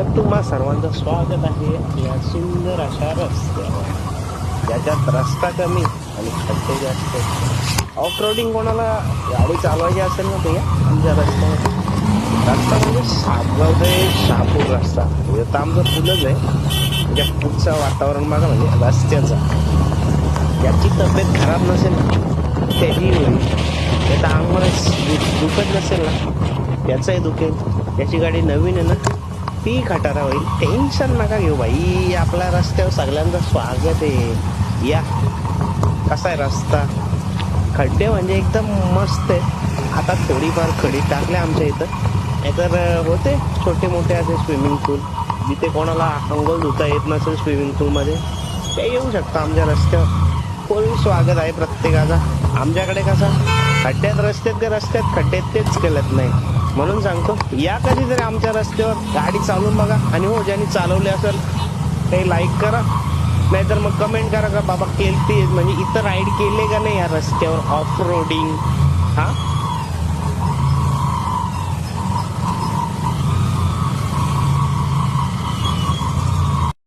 तर तुम्हा सर्वांचं स्वागत आहे आपल्या सुंदर अशा रस्त्यावर, ज्याच्यात रस्ता कमी आणि खड्डे जास्त. ऑफ रोडिंग कोणाला गाडी चालवायची असेल ना ते आमच्या रस्त्यावर. रस्ता म्हणजे सापगाव ते शहापूर रस्ता, तर आमचं फुलच आहे. म्हणजे पुढचं वातावरण बघा, म्हणजे रस्त्याचा. याची तब्येत खराब नसेल त्याची होईल, त्याचा अंगाला दुखत नसेल ना त्याचंही दुखेल. त्याची गाडी नवीन आहे ना ती खटारा होईल. टेन्शन नका घेऊ भाई, आपल्या रस्त्यावर सगळ्यांचं स्वागत आहे. या कसा आहे रस्ता, खड्डे म्हणजे एकदम मस्त आहे. आता थोडीफार खडी टाकले आमच्या इथं, नाहीतर होते छोटे मोठे असे स्विमिंग पूल. जिथे कोणाला अंघोळ धुता येत नसेल स्विमिंग पूलमध्ये, ते येऊ शकतं आमच्या रस्त्यावर. फुल स्वागत आहे प्रत्येकाचा. आमच्याकडे कसा खड्ड्यात रस्त्यात खड्ड्यात तेच केलत नाही, म्हणून सांगतो या कधीतरी आमच्या रस्त्यावर गाडी चालवून बघा. आणि हो, ज्यांनी चालवले असेल काही लाईक करा, नाहीतर मग कमेंट करा का बाबा केलते, म्हणजे इथं राईड केले का नाही या रस्त्यावर ऑफ रोडिंग. हा